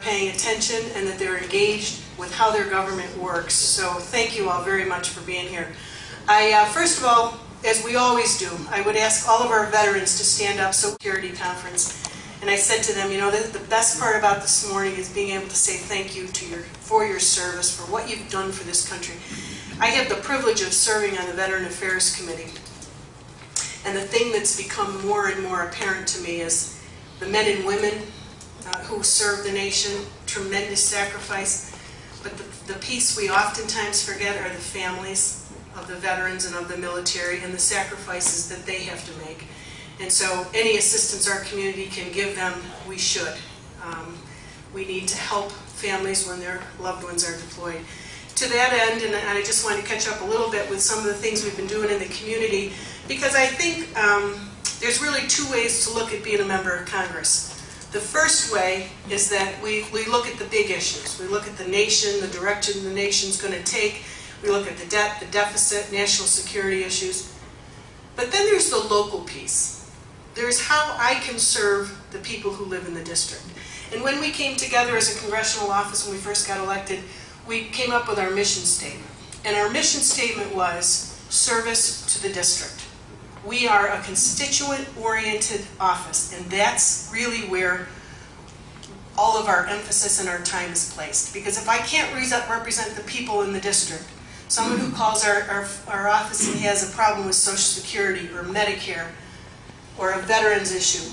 paying attention and that they're engaged with how their government works. So thank you all very much for being here. First of all, as we always do, I would ask all of our veterans to stand up. Security conference. And I said to them, you know, the best part about this morning is being able to say thank you for your service, for what you've done for this country. I have the privilege of serving on the Veteran Affairs Committee. And the thing that's become more and more apparent to me is the men and women who serve the nation, tremendous sacrifice. But the piece we oftentimes forget are the families of the veterans and of the military and the sacrifices that they have to make. And so any assistance our community can give them, we should. We need to help families when their loved ones are deployed. To that end, and I just want to catch up a little bit with some of the things we've been doing in the community, because I think there's really two ways to look at being a member of Congress. The first way is that we look at the big issues. We look at the nation, the direction the nation's going to take. We look at the debt, the deficit, national security issues. But then there's the local piece. There's how I can serve the people who live in the district. And when we came together as a congressional office when we first got elected, we came up with our mission statement. And our mission statement was service to the district. We are a constituent-oriented office, and that's really where all of our emphasis and our time is placed. Because if I can't represent the people in the district, someone who calls our office and has a problem with Social Security or Medicare or a veterans issue,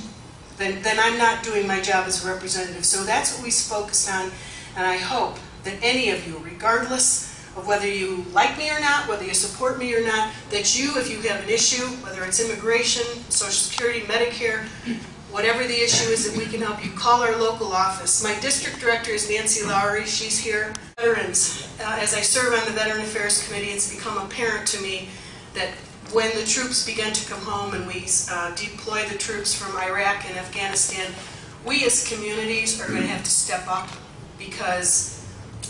then I'm not doing my job as a representative. So that's what we focused on, and I hope that any of you, regardless of whether you like me or not, whether you support me or not, that you, if you have an issue, whether it's immigration, Social Security, Medicare, whatever the issue is, that we can help you, call our local office. My district director is Nancy Lowry. She's here. Veterans. As I serve on the Veteran Affairs Committee, it's become apparent to me that when the troops begin to come home and we deploy the troops from Iraq and Afghanistan, we as communities are going to have to step up because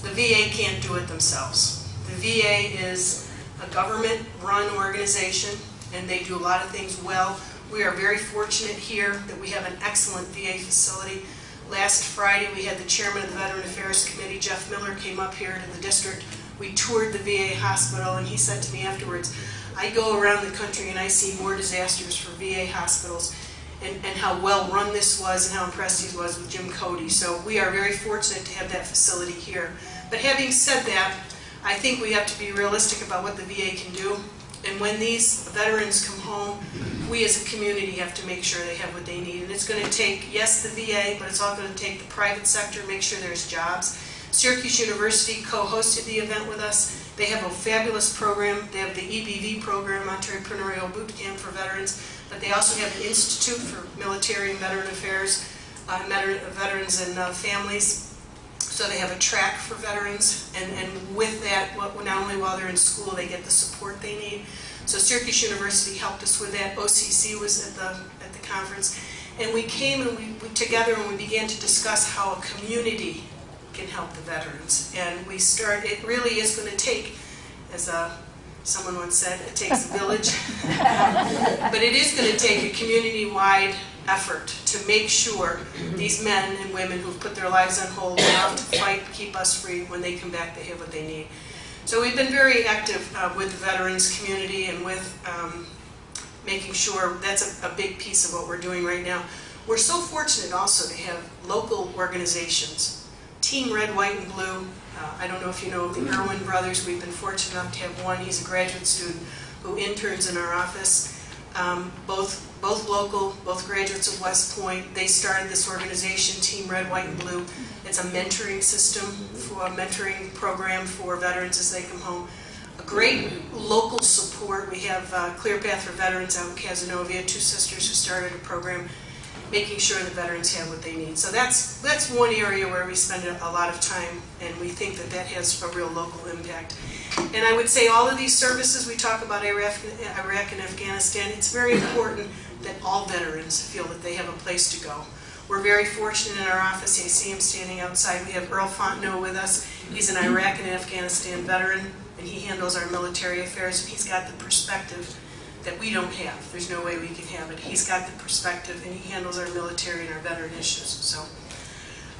the VA can't do it themselves. The VA is a government-run organization, and they do a lot of things well. We are very fortunate here that we have an excellent VA facility. Last Friday, we had the chairman of the Veteran Affairs Committee, Jeff Miller, came up here to the district. We toured the VA hospital, and he said to me afterwards, I go around the country and I see more disasters for VA hospitals, and how well run this was and how impressed he was with Jim Cody. So we are very fortunate to have that facility here. But having said that, I think we have to be realistic about what the VA can do. And when these veterans come home, we as a community have to make sure they have what they need. And it's going to take, yes, the VA, but it's all going to take the private sector, make sure there's jobs. Syracuse University co-hosted the event with us. They have a fabulous program. They have the EBV program, Entrepreneurial Boot Camp for Veterans, but they also have an Institute for Military and Veteran Affairs, Veterans and Families. So they have a track for veterans, and with that, not only while they're in school, they get the support they need. So Syracuse University helped us with that. OCC was at the conference, and we came and we together and we began to discuss how a community can help the veterans. And it really is going to take, as someone once said, it takes a village. But it is going to take a community-wide effort to make sure these men and women who've put their lives on hold now to fight, keep us free, when they come back they have what they need. So we've been very active with the veterans community and with making sure that's a big piece of what we're doing right now. We're so fortunate also to have local organizations. Team Red, White, and Blue. I don't know if you know the Irwin brothers. We've been fortunate enough to have one. He's a graduate student who interns in our office. Both local, both graduates of West Point. They started this organization, Team Red, White, and Blue. It's a mentoring system, a mentoring program for veterans as they come home. A great local support. We have Clear Path for Veterans out in Casanova, two sisters who started a program making sure the veterans have what they need. So that's one area where we spend a lot of time, and we think that that has a real local impact. And I would say all of these services, we talk about Iraq and Afghanistan, it's very important that all veterans feel that they have a place to go. We're very fortunate in our office. You see him standing outside. We have Earl Fontenot with us. He's an Iraq and Afghanistan veteran, and he handles our military affairs, and he's got the perspective that we don't have. There's no way we can have it. He's got the perspective, and he handles our military and our veteran issues. So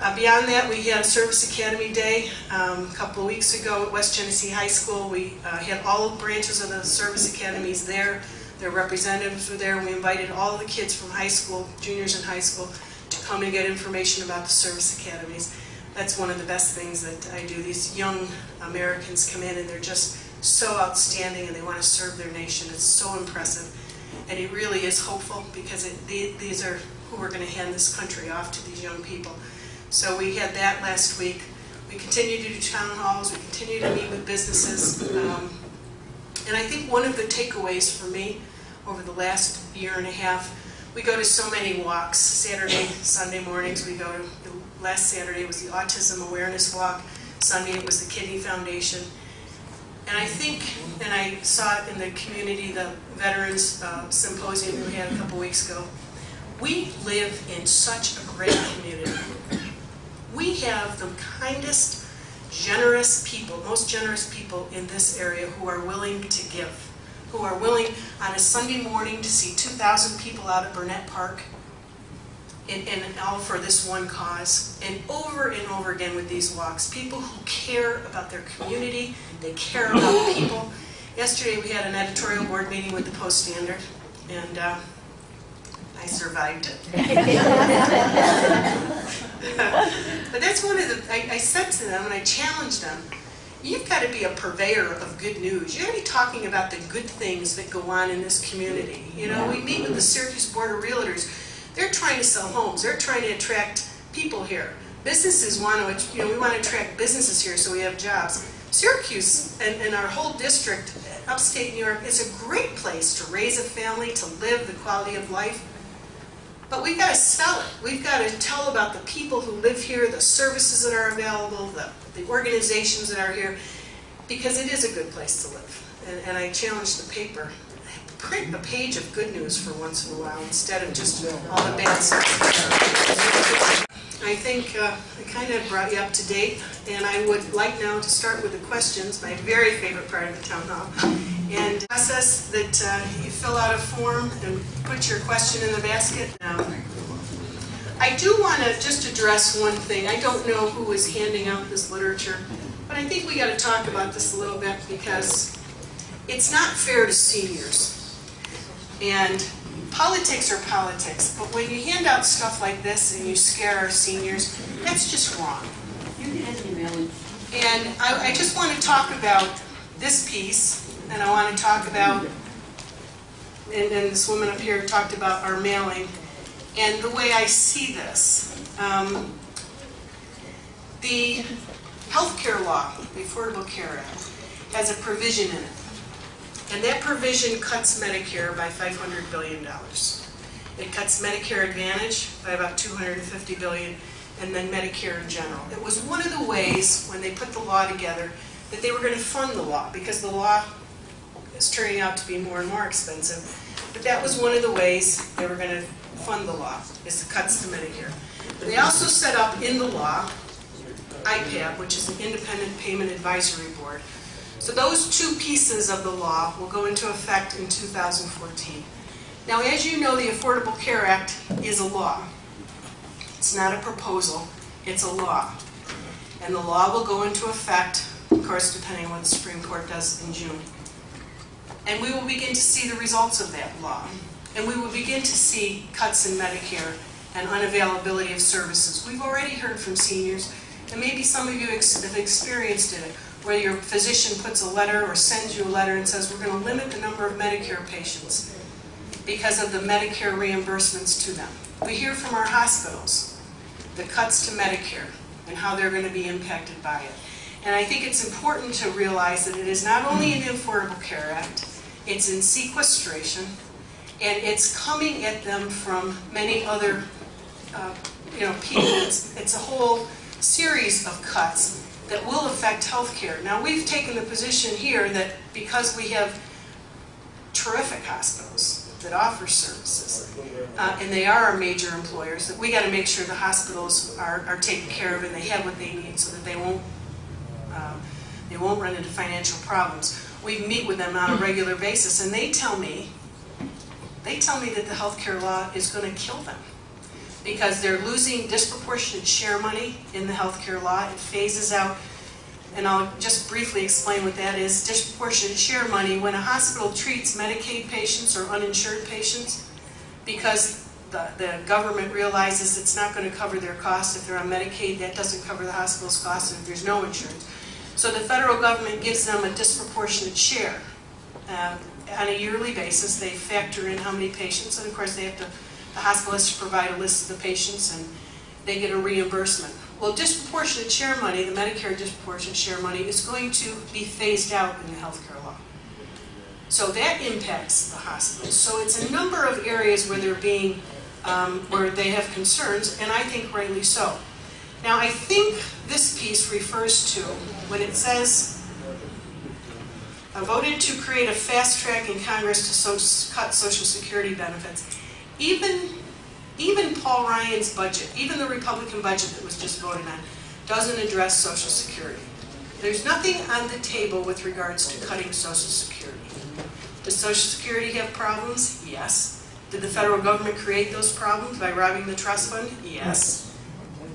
Beyond that, we had a Service Academy Day a couple of weeks ago at West Genesee High School. We had all branches of the Service Academies there. Their representatives were there. We invited all the kids from high school, juniors in high school, to come and get information about the Service Academies. That's one of the best things that I do. These young Americans come in and they're just so outstanding and they want to serve their nation. It's so impressive. And it really is hopeful because these are who we're going to hand this country off to, these young people. So we had that last week. We continue to do town halls. We continue to meet with businesses. And I think one of the takeaways for me over the last year and a half, we go to so many walks. Saturday, Sunday mornings we go to, last Saturday was the Autism Awareness Walk. Sunday it was the Kidney Foundation. And I think, and I saw it in the community, the Veterans Symposium we had a couple weeks ago, we live in such a great community. We have the kindest, generous people, most generous people in this area who are willing to give, who are willing on a Sunday morning to see 2,000 people out at Burnett Park and all for this one cause. And over again with these walks, people who care about their community, they care about people. Yesterday we had an editorial board meeting with the Post-Standard, and I survived it. But that's one of the, I said to them and I challenged them, you've got to be a purveyor of good news. You've got to be talking about the good things that go on in this community. You know, we meet with the Syracuse Board of Realtors. They're trying to sell homes. They're trying to attract people here. Businesses want to, you know, we want to attract businesses here so we have jobs. Syracuse and our whole district, upstate New York, is a great place to raise a family, to live the quality of life. But we've got to sell it. We've got to tell about the people who live here, the services that are available, the organizations that are here, because it is a good place to live. And I challenge the paper, print a page of good news for once in a while instead of just all the bad stuff. I think I kind of brought you up to date, and I would like now to start with the questions, my very favorite part of the town hall. And process that you fill out a form and put your question in the basket. I do want to just address one thing. I don't know who is handing out this literature, but I think we got to talk about this a little bit because it's not fair to seniors. And politics are politics, but when you hand out stuff like this and you scare our seniors, that's just wrong. And I just want to talk about this piece. And I want to talk about, and this woman up here talked about our mailing, and the way I see this. The health care law, the Affordable Care Act, has a provision in it. And that provision cuts Medicare by $500 billion. It cuts Medicare Advantage by about $250 billion, and then Medicare in general. It was one of the ways, when they put the law together, that they were going to fund the law, because the law is turning out to be more and more expensive. But that was one of the ways they were going to fund the law, is the cuts to Medicare. They also set up in the law IPAB, which is an Independent Payment Advisory Board. So those two pieces of the law will go into effect in 2014. Now, as you know, the Affordable Care Act is a law. It's not a proposal, it's a law. And the law will go into effect, of course, depending on what the Supreme Court does in June. And we will begin to see the results of that law. And we will begin to see cuts in Medicare and unavailability of services. We've already heard from seniors, and maybe some of you have experienced it, where your physician puts a letter or sends you a letter and says, we're going to limit the number of Medicare patients because of the Medicare reimbursements to them. We hear from our hospitals the cuts to Medicare and how they're going to be impacted by it. And I think it's important to realize that it is not only in the Affordable Care Act, it's in sequestration, and it's coming at them from many other people. It's a whole series of cuts that will affect health care. Now, we've taken the position here that because we have terrific hospitals that offer services, and they are our major employers, that we got to make sure the hospitals are taken care of and they have what they need so that they won't run into financial problems. We meet with them on a regular basis, and they tell me that the health care law is going to kill them. because they're losing disproportionate share money in the healthcare law. It phases out, and I'll just briefly explain what that is. Disproportionate share money when a hospital treats Medicaid patients or uninsured patients because the government realizes it's not going to cover their costs. If they're on Medicaid, that doesn't cover the hospital's costs, and if there's no insurance. So the federal government gives them a disproportionate share. On a yearly basis, they factor in how many patients, and of course the hospital has to provide a list of the patients, and they get a reimbursement. Well, disproportionate share money, the Medicare disproportionate share money, is going to be phased out in the healthcare law. So that impacts the hospitals. So it's a number of areas where they're being, where they have concerns, and I think rightly so. Now, I think this piece refers to when it says, voted to create a fast track in Congress to cut Social Security benefits. Even Paul Ryan's budget, even the Republican budget that was just voted on, doesn't address Social Security. There's nothing on the table with regards to cutting Social Security. Does Social Security have problems? Yes. Did the federal government create those problems by robbing the trust fund? Yes.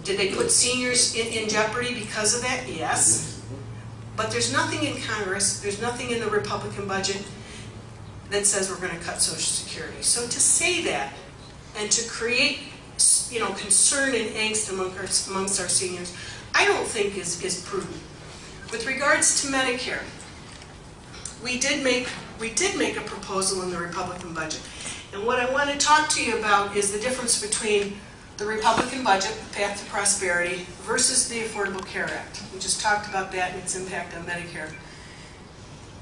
Did they put seniors in jeopardy because of that? Yes. But there's nothing in Congress, there's nothing in the Republican budget that says we're going to cut Social Security. So to say that and to create, concern and angst amongst our seniors, I don't think is prudent. With regards to Medicare, we did make a proposal in the Republican budget. And what I want to talk to you about is the difference between the Republican budget, the Path to Prosperity, versus the Affordable Care Act. We just talked about that and its impact on Medicare.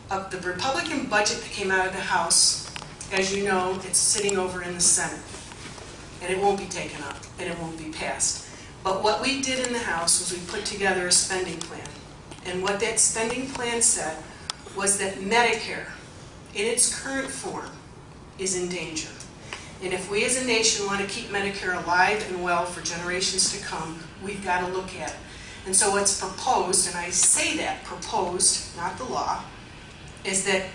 The Republican budget that came out of the House, as you know, it's sitting over in the Senate. And it won't be taken up, and it won't be passed. But what we did in the House was we put together a spending plan. And what that spending plan said was that Medicare, in its current form, is in danger. And if we as a nation want to keep Medicare alive and well for generations to come, we've got to look at it. And so what's proposed, and I say that, proposed, not the law, is that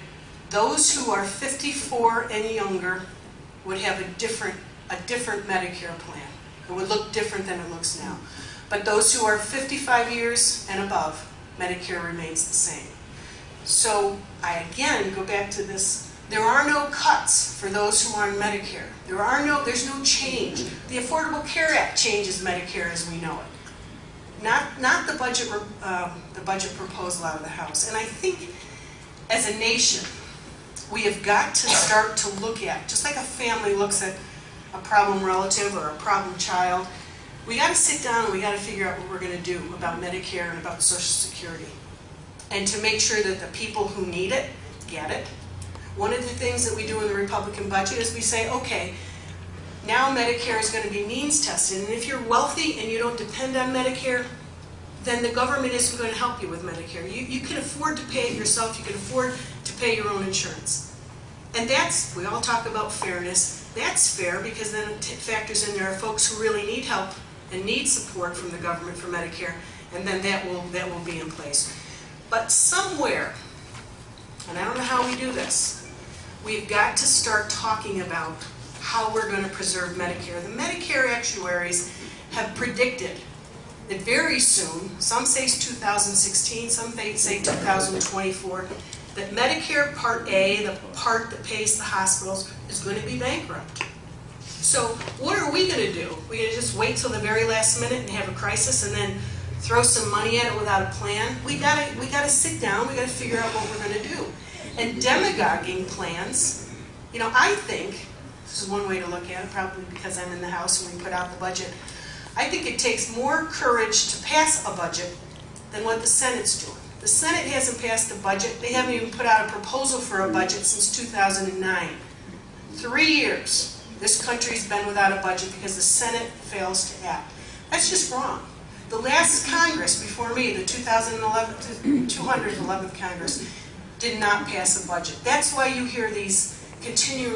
those who are 54 and younger would have a different Medicare plan. It would look different than it looks now. But those who are 55 years and above, Medicare remains the same. So I again go back to this. There are no cuts for those who are on Medicare. There's no change. The Affordable Care Act changes Medicare as we know it. Not the budget proposal out of the House. And I think as a nation, we have got to start to look at, just like a family looks at a problem relative or a problem child, we got to sit down and we got to figure out what we're going to do about Medicare and about Social Security. And to make sure that the people who need it get it. One of the things that we do in the Republican budget is we say, okay, now Medicare is going to be means tested, and if you're wealthy and you don't depend on Medicare, then the government isn't going to help you with Medicare. You can afford to pay it yourself, you can afford to pay your own insurance. And we all talk about fairness, that's fair because then it factors in there are folks who really need help and need support from the government for Medicare, and then that will be in place. But somewhere, and I don't know how we do this, we've got to start talking about how we're going to preserve Medicare. The Medicare actuaries have predicted that very soon, some say it's 2016, some say 2024, that Medicare Part A, the part that pays the hospitals, is going to be bankrupt. So what are we going to do? We're going to just wait till the very last minute and have a crisis and then throw some money at it without a plan? We got to sit down, we got to figure out what we're going to do. And demagoguing plans, I think, this is one way to look at it, probably because I'm in the House and we put out the budget, I think it takes more courage to pass a budget than what the Senate's doing. The Senate hasn't passed a budget. They haven't even put out a proposal for a budget since 2009. 3 years this country's been without a budget because the Senate fails to act. That's just wrong. The last Congress before me, the 211th Congress, did not pass a budget. That's why you hear these continual